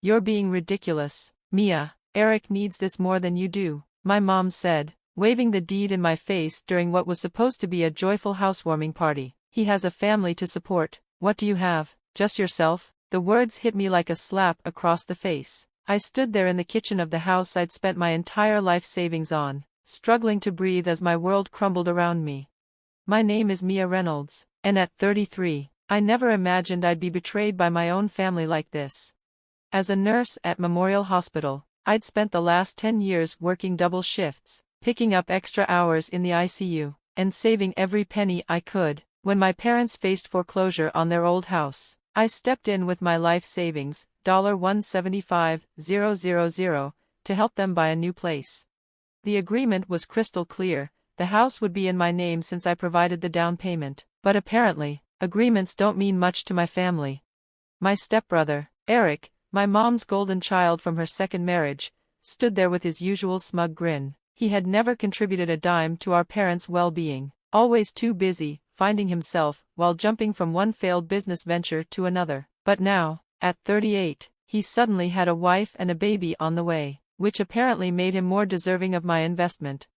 You're being ridiculous, Mia. Eric needs this more than you do, my mom said, waving the deed in my face during what was supposed to be a joyful housewarming party. He has a family to support. What do you have? Just yourself? The words hit me like a slap across the face. I stood there in the kitchen of the house I'd spent my entire life savings on, struggling to breathe as my world crumbled around me. My name is Mia Reynolds, and at 33, I never imagined I'd be betrayed by my own family like this. As a nurse at Memorial Hospital, I'd spent the last 10 years working double shifts, picking up extra hours in the ICU, and saving every penny I could. When my parents faced foreclosure on their old house, I stepped in with my life savings, $175,000, to help them buy a new place. The agreement was crystal clear. The house would be in my name since I provided the down payment, but apparently, agreements don't mean much to my family. My stepbrother, Eric, my mom's golden child from her second marriage, stood there with his usual smug grin. He had never contributed a dime to our parents' well-being, always too busy finding himself while jumping from one failed business venture to another. But now, at 38, he suddenly had a wife and a baby on the way, which apparently made him more deserving of my investment.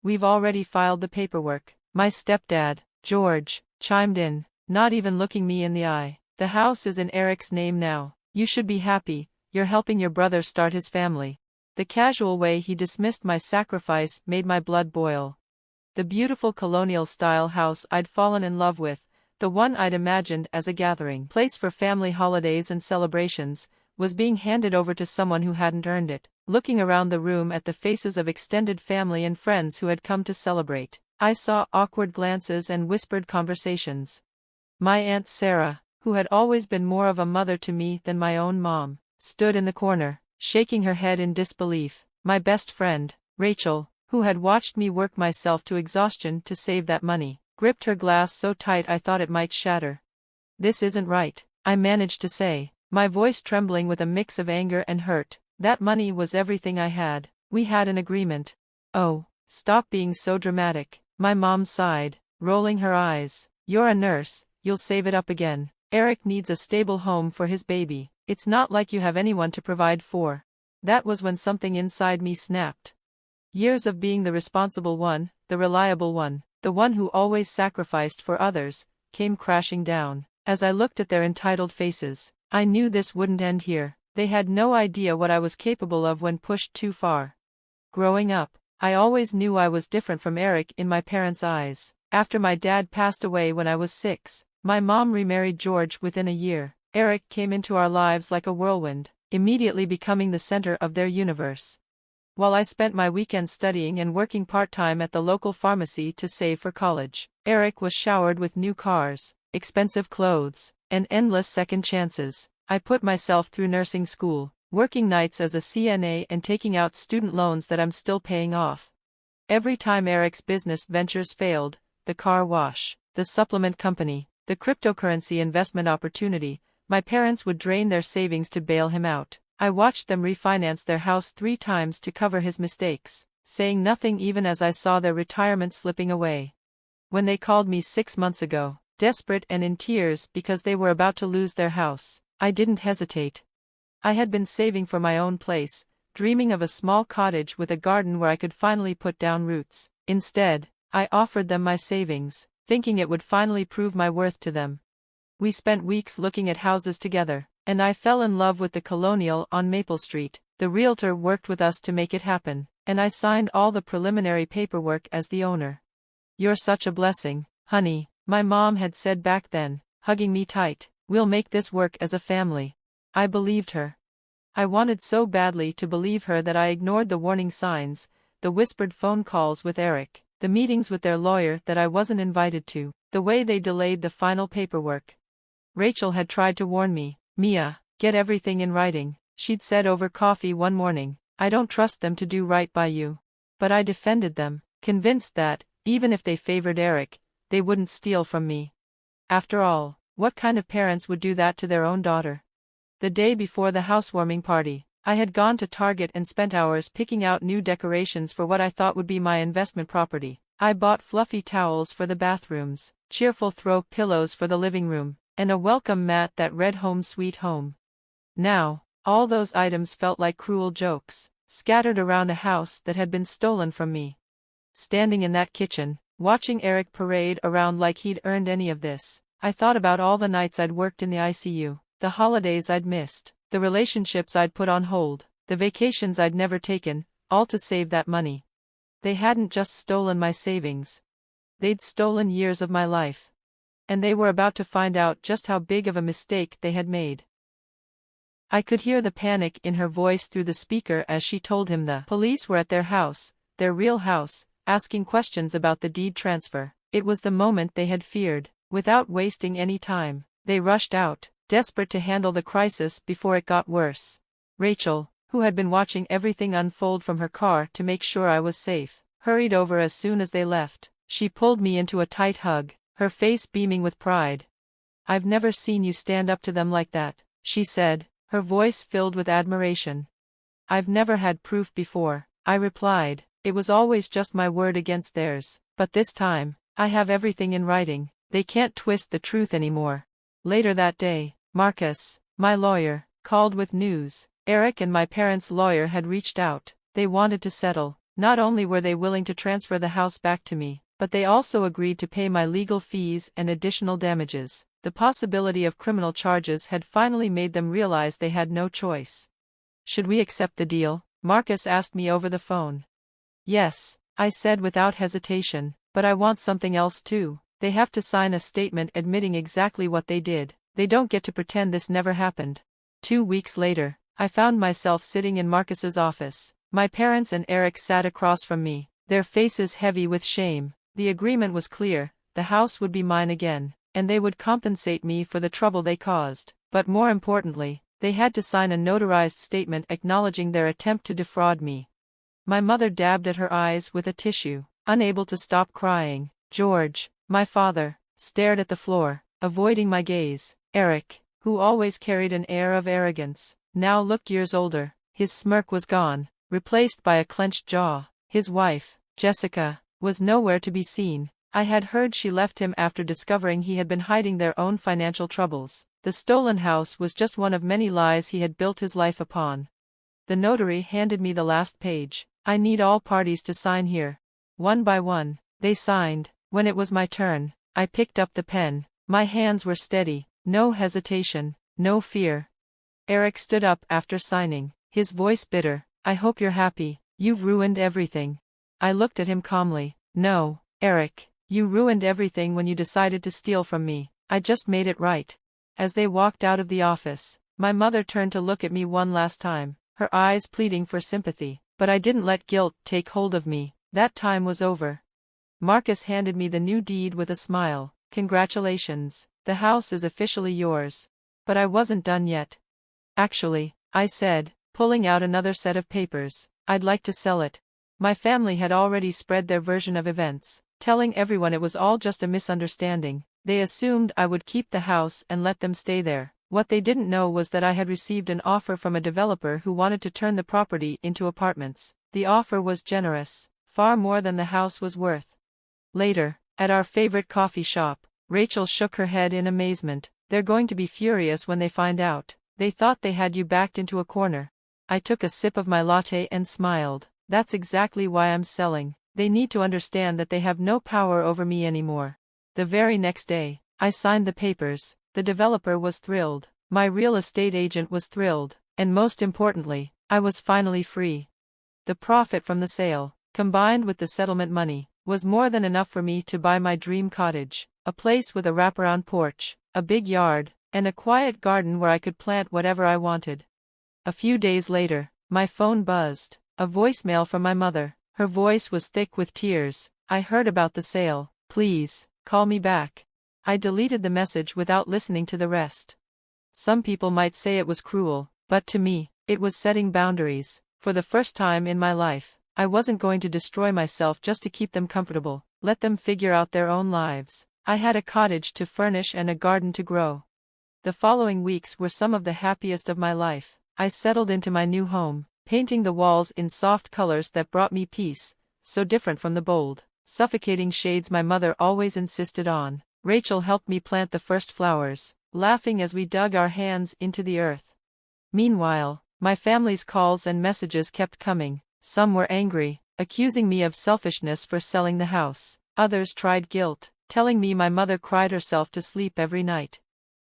We've already filed the paperwork, my stepdad, George, chimed in, not even looking me in the eye. The house is in Eric's name now. You should be happy, you're helping your brother start his family. The casual way he dismissed my sacrifice made my blood boil. The beautiful colonial-style house I'd fallen in love with, the one I'd imagined as a gathering place for family holidays and celebrations, was being handed over to someone who hadn't earned it. Looking around the room at the faces of extended family and friends who had come to celebrate, I saw awkward glances and whispered conversations. My Aunt Sarah, who had always been more of a mother to me than my own mom, stood in the corner, shaking her head in disbelief. My best friend, Rachel, who had watched me work myself to exhaustion to save that money, gripped her glass so tight I thought it might shatter. This isn't right, I managed to say, my voice trembling with a mix of anger and hurt. That money was everything I had. We had an agreement. Oh, stop being so dramatic, my mom sighed, rolling her eyes. You're a nurse, you'll save it up again. Eric needs a stable home for his baby. It's not like you have anyone to provide for. That was when something inside me snapped. Years of being the responsible one, the reliable one, the one who always sacrificed for others, came crashing down. As I looked at their entitled faces, I knew this wouldn't end here. They had no idea what I was capable of when pushed too far. Growing up, I always knew I was different from Eric in my parents' eyes. After my dad passed away when I was 6, my mom remarried George within a year. Eric came into our lives like a whirlwind, immediately becoming the center of their universe. While I spent my weekends studying and working part-time at the local pharmacy to save for college, Eric was showered with new cars, expensive clothes, and endless second chances. I put myself through nursing school, working nights as a CNA and taking out student loans that I'm still paying off. Every time Eric's business ventures failed, the car wash, the supplement company, the cryptocurrency investment opportunity, my parents would drain their savings to bail him out. I watched them refinance their house 3 times to cover his mistakes, saying nothing even as I saw their retirement slipping away. When they called me 6 months ago, desperate and in tears because they were about to lose their house, I didn't hesitate. I had been saving for my own place, dreaming of a small cottage with a garden where I could finally put down roots. Instead, I offered them my savings, thinking it would finally prove my worth to them. We spent weeks looking at houses together, and I fell in love with the Colonial on Maple Street. The realtor worked with us to make it happen, and I signed all the preliminary paperwork as the owner. You're such a blessing, honey, my mom had said back then, hugging me tight. We'll make this work as a family. I believed her. I wanted so badly to believe her that I ignored the warning signs, the whispered phone calls with Eric, the meetings with their lawyer that I wasn't invited to, the way they delayed the final paperwork. Rachel had tried to warn me. Mia, get everything in writing, she'd said over coffee one morning. I don't trust them to do right by you. But I defended them, convinced that, even if they favored Eric, they wouldn't steal from me. After all, what kind of parents would do that to their own daughter? The day before the housewarming party, I had gone to Target and spent hours picking out new decorations for what I thought would be my investment property. I bought fluffy towels for the bathrooms, cheerful throw pillows for the living room, and a welcome mat that read "Home Sweet Home." Now, All those items felt like cruel jokes, scattered around a house that had been stolen from me. Standing in that kitchen, watching Eric parade around like he'd earned any of this, I thought about all the nights I'd worked in the ICU, the holidays I'd missed, the relationships I'd put on hold, the vacations I'd never taken, all to save that money. They hadn't just stolen my savings. They'd stolen years of my life. And they were about to find out just how big of a mistake they had made. I could hear the panic in her voice through the speaker as she told him the police were at their house, their real house, asking questions about the deed transfer. It was the moment they had feared. Without wasting any time, they rushed out, desperate to handle the crisis before it got worse. Rachel, who had been watching everything unfold from her car to make sure I was safe, hurried over as soon as they left. She pulled me into a tight hug, her face beaming with pride. "I've never seen you stand up to them like that," she said, her voice filled with admiration. "I've never had proof before," I replied. "It was always just my word against theirs, but this time, I have everything in writing. They can't twist the truth anymore." Later that day, Marcus, my lawyer, called with news. Eric and my parents' lawyer had reached out. They wanted to settle. Not only were they willing to transfer the house back to me, but they also agreed to pay my legal fees and additional damages. The possibility of criminal charges had finally made them realize they had no choice. "Should we accept the deal?" Marcus asked me over the phone. "Yes," I said without hesitation, "but I want something else too. They have to sign a statement admitting exactly what they did. They don't get to pretend this never happened." 2 weeks later, I found myself sitting in Marcus's office. My parents and Eric sat across from me, their faces heavy with shame. The agreement was clear: the house would be mine again, and they would compensate me for the trouble they caused. But more importantly, they had to sign a notarized statement acknowledging their attempt to defraud me. My mother dabbed at her eyes with a tissue, unable to stop crying. George, my father, stared at the floor, avoiding my gaze. Eric, who always carried an air of arrogance, now looked years older. His smirk was gone, replaced by a clenched jaw. His wife, Jessica, was nowhere to be seen. I had heard she left him after discovering he had been hiding their own financial troubles. The stolen house was just one of many lies he had built his life upon. The notary handed me the last page. "I need all parties to sign here." One by one, they signed. When it was my turn, I picked up the pen. My hands were steady, no hesitation, no fear. Eric stood up after signing, his voice bitter. "I hope you're happy. You've ruined everything." I looked at him calmly. "No, Eric, you ruined everything when you decided to steal from me. I just made it right." As they walked out of the office, my mother turned to look at me one last time, her eyes pleading for sympathy. But I didn't let guilt take hold of me. That time was over. Marcus handed me the new deed with a smile. "Congratulations, the house is officially yours." But I wasn't done yet. "Actually," I said, pulling out another set of papers, "I'd like to sell it." My family had already spread their version of events, telling everyone it was all just a misunderstanding. They assumed I would keep the house and let them stay there. What they didn't know was that I had received an offer from a developer who wanted to turn the property into apartments. The offer was generous, far more than the house was worth. Later, at our favorite coffee shop, Rachel shook her head in amazement. "They're going to be furious when they find out. They thought they had you backed into a corner." I took a sip of my latte and smiled. "That's exactly why I'm selling. They need to understand that they have no power over me anymore." The very next day, I signed the papers. The developer was thrilled. My real estate agent was thrilled. And most importantly, I was finally free. The profit from the sale, combined with the settlement money, was more than enough for me to buy my dream cottage, a place with a wraparound porch, a big yard, and a quiet garden where I could plant whatever I wanted. A few days later, my phone buzzed, a voicemail from my mother. Her voice was thick with tears. "I heard about the sale. Please, call me back." I deleted the message without listening to the rest. Some people might say it was cruel, but to me, it was setting boundaries. For the first time in my life, I wasn't going to destroy myself just to keep them comfortable. Let them figure out their own lives. I had a cottage to furnish and a garden to grow. The following weeks were some of the happiest of my life. I settled into my new home, painting the walls in soft colors that brought me peace, so different from the bold, suffocating shades my mother always insisted on. Rachel helped me plant the first flowers, laughing as we dug our hands into the earth. Meanwhile, my family's calls and messages kept coming. Some were angry, accusing me of selfishness for selling the house. Others tried guilt, telling me my mother cried herself to sleep every night.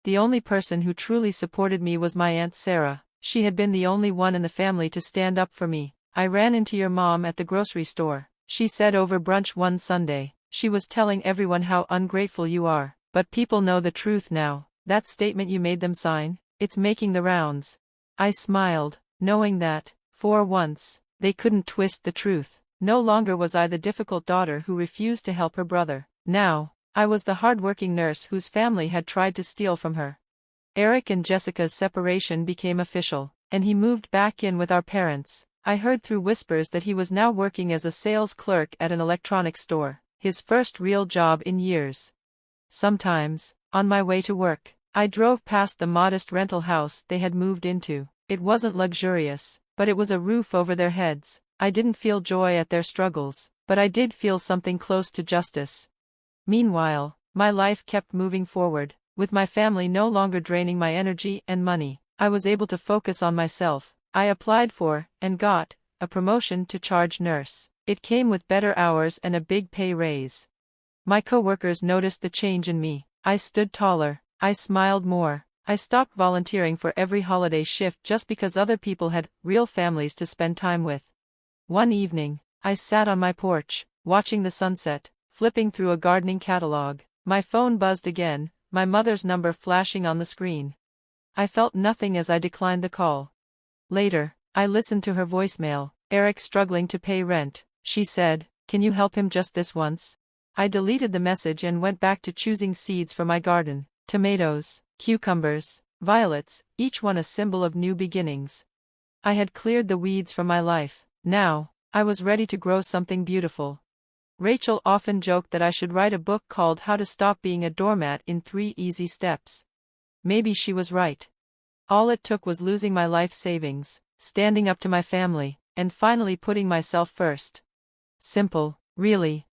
The only person who truly supported me was my Aunt Sarah. She had been the only one in the family to stand up for me. "I ran into your mom at the grocery store," she said over brunch one Sunday. "She was telling everyone how ungrateful you are. But people know the truth now. That statement you made them sign, it's making the rounds." I smiled, knowing that, for once, they couldn't twist the truth. No longer was I the difficult daughter who refused to help her brother. Now, I was the hardworking nurse whose family had tried to steal from her. Eric and Jessica's separation became official, and he moved back in with our parents. I heard through whispers that he was now working as a sales clerk at an electronics store, his first real job in years. Sometimes, on my way to work, I drove past the modest rental house they had moved into. It wasn't luxurious, but it was a roof over their heads. I didn't feel joy at their struggles, but I did feel something close to justice. Meanwhile, my life kept moving forward. With my family no longer draining my energy and money, I was able to focus on myself. I applied for, and got, a promotion to charge nurse. It came with better hours and a big pay raise. My coworkers noticed the change in me. I stood taller, I smiled more, I stopped volunteering for every holiday shift just because other people had real families to spend time with. One evening, I sat on my porch, watching the sunset, flipping through a gardening catalog. My phone buzzed again, my mother's number flashing on the screen. I felt nothing as I declined the call. Later, I listened to her voicemail. "Eric struggling to pay rent," she said. "Can you help him just this once?" I deleted the message and went back to choosing seeds for my garden. Tomatoes, cucumbers, violets, each one a symbol of new beginnings. I had cleared the weeds from my life. Now, I was ready to grow something beautiful. Rachel often joked that I should write a book called How to Stop Being a Doormat in 3 Easy Steps. Maybe she was right. All it took was losing my life savings, standing up to my family, and finally putting myself first. Simple, really,